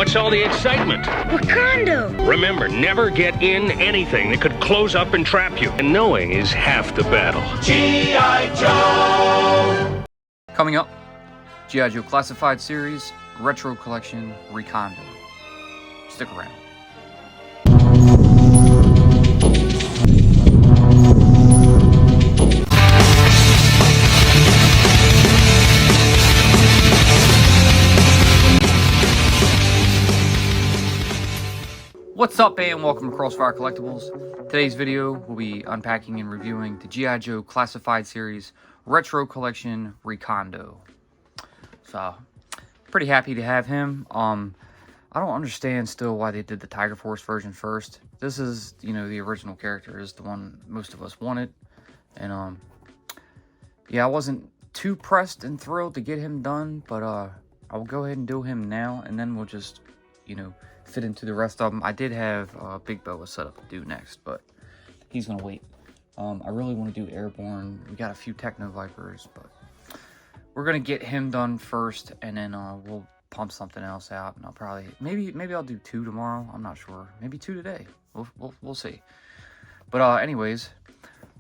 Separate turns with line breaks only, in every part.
What's all the excitement?
Recondo!
Remember, never get in anything that could close up and trap you. And knowing is half the battle.
G.I. Joe!
Coming up, G.I. Joe Classified Series, Retro Collection, Recondo. Stick around. What's up, and welcome to Crossfire Collectibles. Today's video will be unpacking and reviewing the G.I. Joe Classified Series Retro Collection Recondo. So, pretty happy to have him. I don't understand still why they did the Tiger Force version first. This is, the original character is the one most of us wanted. And, yeah, I wasn't too pressed and thrilled to get him done, but, I'll go ahead and do him now, and then we'll just, fit into the rest of them. I did have Big Boa set up to do next, but he's gonna wait. I really want to do Airborne. We got a few Techno Vipers, but we're gonna get him done first, and then we'll pump something else out. And I'll probably maybe I'll do 2 tomorrow. I'm not sure. Maybe 2 today. We'll see. But anyways,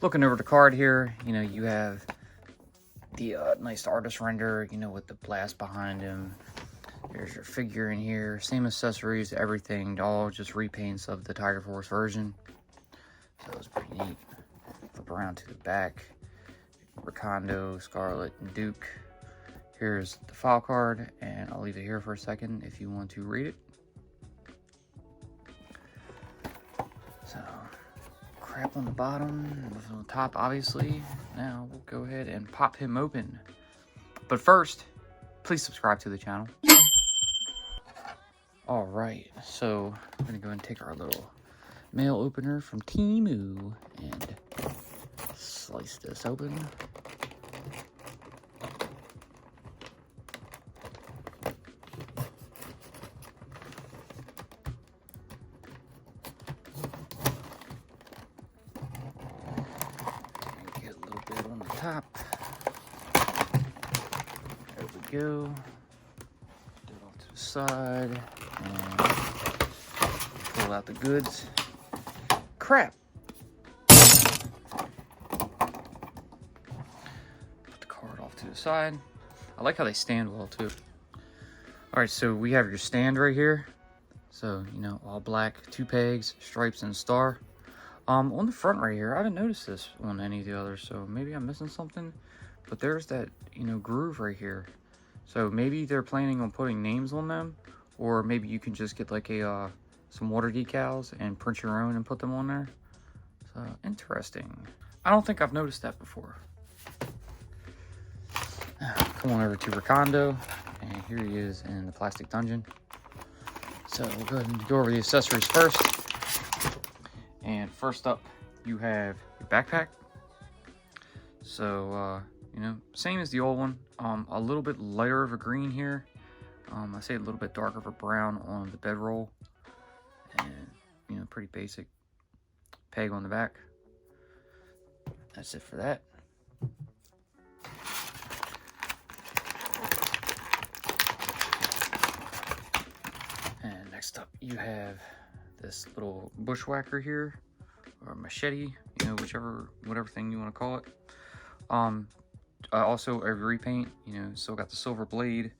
looking over the card here, you have the nice artist render, with the blast behind him. There's your figure in here, same accessories, everything, all just repaints of the Tiger Force version. So it's pretty neat. Flip around to the back. Recondo, Scarlet, and Duke. Here's the file card, and I'll leave it here for a second if you want to read it. So, crap on the bottom, nothing on the top, obviously. Now we'll go ahead and pop him open. But first, please subscribe to the channel. Alright, so I'm going to go and take our little mail opener from Temu and slice this open. And get a little bit on the top. There we go. Do it off to the side. And pull out the goods. Crap! Put the card off to the side. I like how they stand well, too. Alright, so we have your stand right here. So, all black, 2 pegs, stripes, and a star. On the front right here, I haven't noticed this on any of the others, so maybe I'm missing something. But there's that, groove right here. So maybe they're planning on putting names on them. Or maybe you can just get like some water decals and print your own and put them on there. So, interesting. I don't think I've noticed that before. Come on over to Recondo. And here he is in the plastic dungeon. So we'll go ahead and go over the accessories first. And first up, you have your backpack. So, same as the old one. A little bit lighter of a green here. I say a little bit darker of a brown on the bedroll, and pretty basic peg on the back. That's it for that. And next up, you have this little bushwhacker here, or machete, whatever thing you want to call it. Also a repaint, still got the silver blade.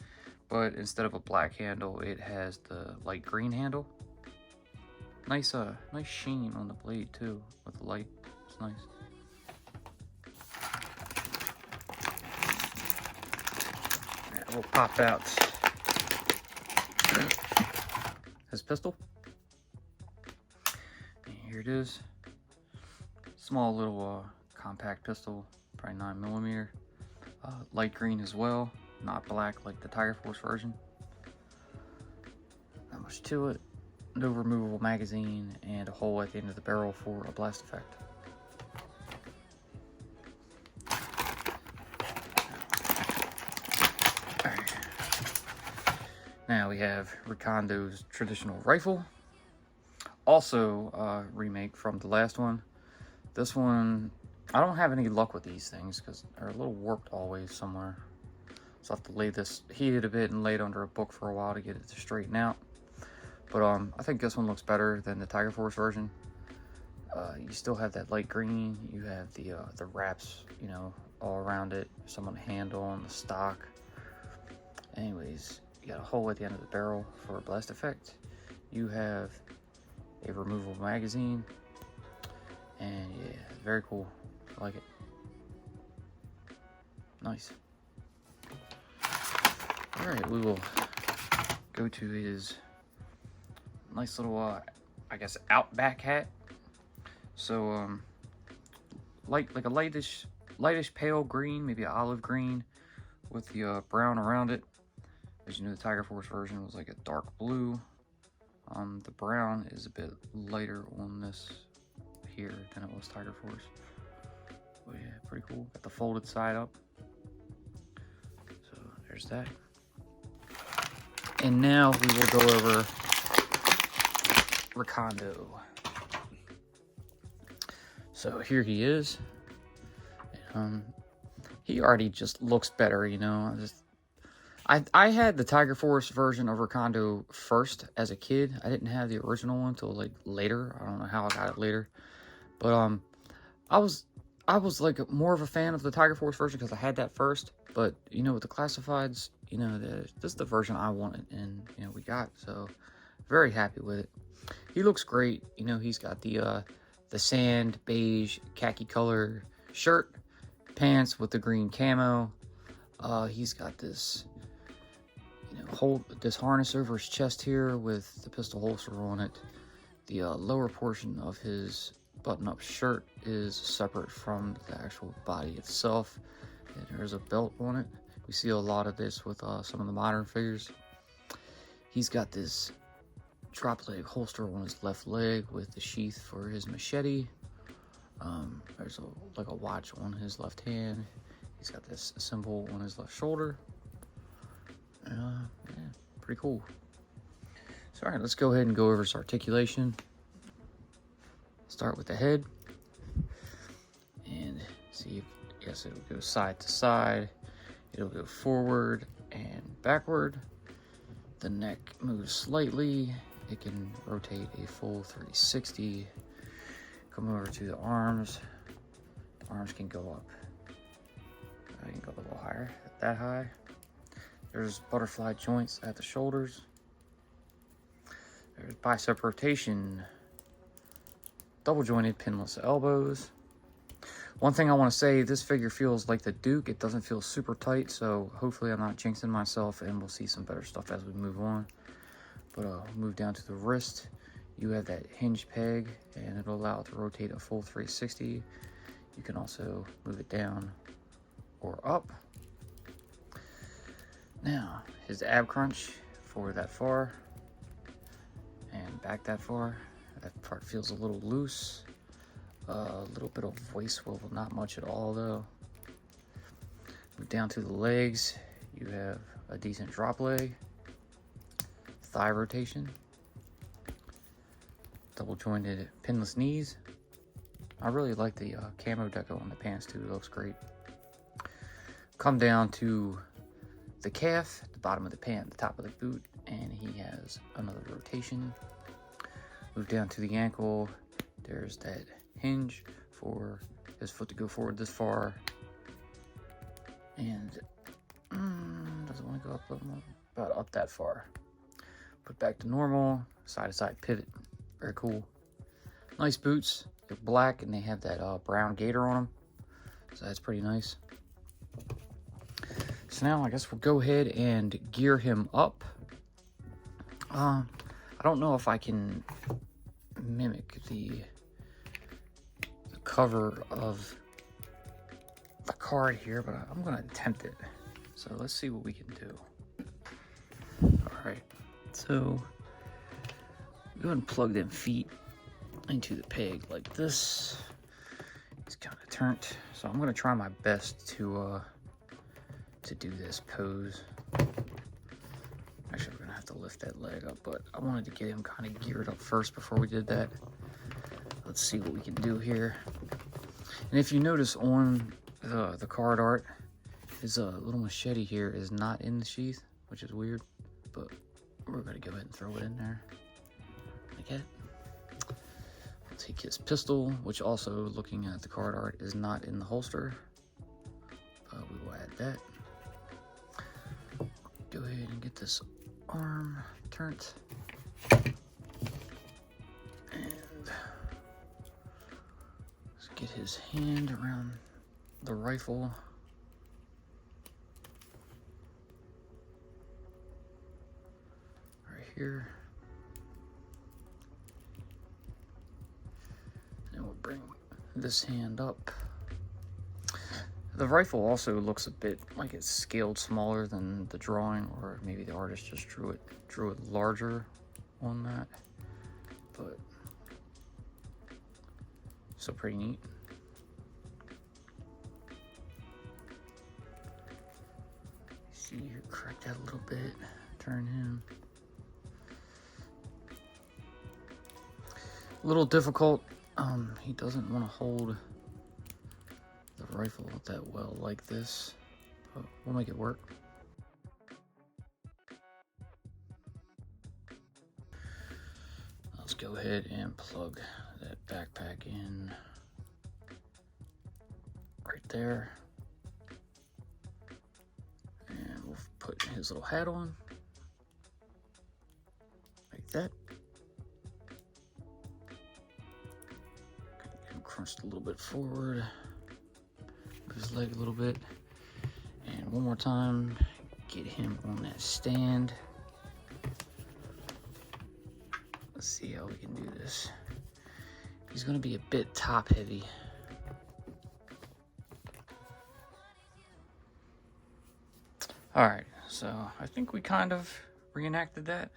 But instead of a black handle, it has the light green handle. Nice sheen on the blade too, with the light. It's nice. And we'll pop out his pistol. And here it is. Small little compact pistol, probably 9mm. Light green as well. Not black like the Tiger Force version. Not much to it. No removable magazine and a hole at the end of the barrel for a blast effect. Alright. Now we have Recondo's traditional rifle. Also remake from the last one. This one, I don't have any luck with these things because they're a little warped always somewhere. So I have to lay this, heat it a bit and lay it under a book for a while to get it to straighten out. But I think this one looks better than the Tiger Force version. You still have that light green. You have the wraps, you know, all around it. Some on the handle and the stock. Anyways, you got a hole at the end of the barrel for a blast effect. You have a removable magazine. And yeah, very cool. I like it. Nice. Alright, we will go to his nice little, I guess, Outback hat. So, like a lightish pale green, maybe an olive green with the brown around it. As you know, the Tiger Force version was like a dark blue. The brown is a bit lighter on this here than it was Tiger Force. But yeah, pretty cool. Got the folded side up. So there's that. And now we will go over Recondo. So here he is. He already just looks better, you know. I had the Tiger Force version of Recondo first as a kid. I didn't have the original one until like later. I don't know how I got it later. But I was like more of a fan of the Tiger Force version because I had that first. But you know, with the classifieds, you know, this is the version I wanted, and you know, we got. So very happy with it. He looks great. You know, he's got the sand beige khaki color shirt, pants with the green camo. He's got this, you know, this harness over his chest here with the pistol holster on it. The lower portion of his button-up shirt is separate from the actual body itself, and there's a belt on it. We see a lot of this with some of the modern figures. He's got this drop leg holster on his left leg with the sheath for his machete. There's like a watch on his left hand. He's got this symbol on his left shoulder. Yeah, pretty cool. So all right, let's go ahead and go over his articulation. Start with the head. And see if, yes, it'll go side to side. It'll go forward and backward. The neck moves slightly. It can rotate a full 360. Come over to the arms. The arms can go up. I can go a little higher, that high. There's butterfly joints at the shoulders. There's bicep rotation. Double jointed pinless elbows. One thing I want to say, this figure feels like the Duke. It doesn't feel super tight, so hopefully I'm not jinxing myself, and we'll see some better stuff as we move on. But move down to the wrist. You have that hinge peg, and it'll allow it to rotate a full 360. You can also move it down or up. Now, his ab crunch forward that far and back that far. That part feels a little loose. A little bit of waist swivel, not much at all though. Move down to the legs. You have a decent drop leg. Thigh rotation. Double jointed pinless knees. I really like the camo deco on the pants too. It looks great. Come down to the calf, the bottom of the pant, the top of the boot, and he has another rotation. Move down to the ankle. There's that hinge for his foot to go forward this far. And doesn't want to go up a little more, about up that far. Put back to normal, side to side pivot. Very cool. Nice boots. They're black and they have that brown gator on them. So that's pretty nice. So now I guess we'll go ahead and gear him up. I don't know if I can mimic the cover of the card here, but I'm gonna attempt it. So let's see what we can do. All right, so go ahead and plug them feet into the peg like this. He's kind of turned, so I'm gonna try my best to do this pose. Actually, we're gonna have to lift that leg up, but I wanted to get him kind of geared up first before we did that. Let's see what we can do here. And if you notice on the card art, his little machete here is not in the sheath, which is weird, but we're gonna go ahead and throw it in there. like that. I'll take his pistol, which also, looking at the card art, is not in the holster. But we will add that. Go ahead and get this arm turned. And let's get his hand around the rifle. Right here. And we'll bring this hand up. The rifle also looks a bit like it's scaled smaller than the drawing, or maybe the artist just drew it larger on that. But still pretty neat. See here, crack that a little bit, turn him. A little difficult. He doesn't want to hold the rifle that well like this, but we'll make it work. Let's go ahead and plug that backpack in right there. And we'll put his little hat on, like that. Get him crunched a little bit forward. His leg a little bit, and one more time, get him on that stand. Let's see how we can do this. He's going to be a bit top heavy. All right, so I think we kind of reenacted that.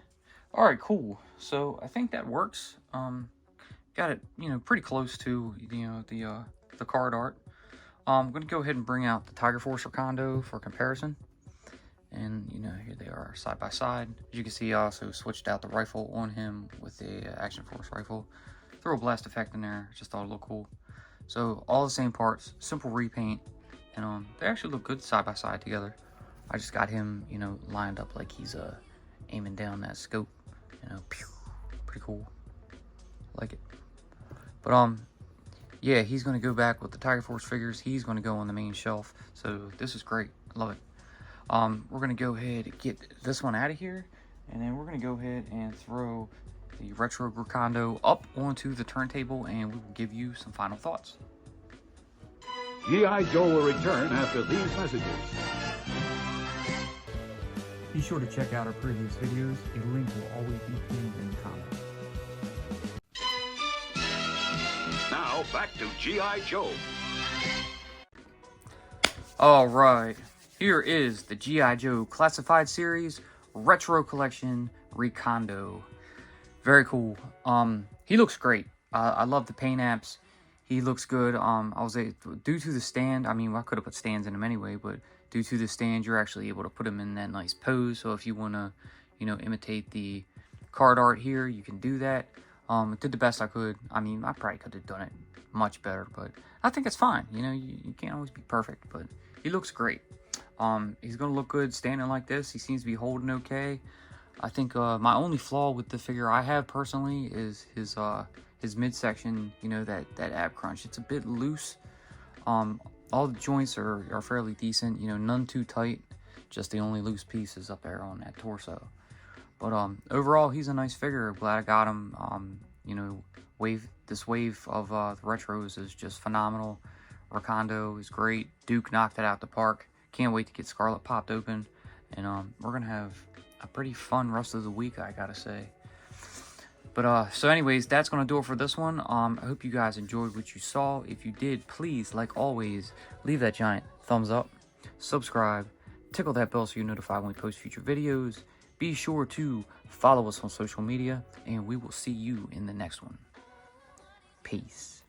All right, cool. So I think that works. Got it, pretty close to the card art. I'm going to go ahead and bring out the Tiger Force Recondo for comparison. And, here they are side by side. As you can see, I also switched out the rifle on him with the Action Force rifle. Throw a blast effect in there. Just thought it looked cool. So, all the same parts, simple repaint. And they actually look good side by side together. I just got him, lined up like he's aiming down that scope. Pew, pretty cool. Like it. But, yeah, he's going to go back with the Tiger Force figures. He's going to go on the main shelf. So this is great. I love it. We're going to go ahead and get this one out of here. And then we're going to go ahead and throw the Retro Recondo up onto the turntable. And we will give you some final thoughts.
G.I. Joe will return after these messages.
Be sure to check out our previous videos. A link will always be pinned in the comments.
Now, back to G.I. Joe.
All right, here is the G.I. Joe Classified Series Retro Collection Recondo. Very cool. He looks great. I love the paint apps. He looks good. Due to the stand, I mean, I could have put stands in him anyway, but due to the stand, you're actually able to put him in that nice pose. So if you want to, imitate the card art here, you can do that. I did the best I could. I mean, I probably could have done it much better, but I think it's fine. You can't always be perfect, but he looks great. He's going to look good standing like this. He seems to be holding okay. I think my only flaw with the figure I have personally is his midsection, that ab crunch. It's a bit loose. All the joints are fairly decent, none too tight. Just the only loose piece is up there on that torso. But overall, he's a nice figure. Glad I got him. This wave of the retros is just phenomenal. Recondo is great. Duke knocked it out the park. Can't wait to get Scarlet popped open. And we're going to have a pretty fun rest of the week, I gotta say. But so anyways, that's going to do it for this one. I hope you guys enjoyed what you saw. If you did, please, like always, leave that giant thumbs up. Subscribe. Tickle that bell so you're notified when we post future videos. Be sure to follow us on social media, and we will see you in the next one. Peace.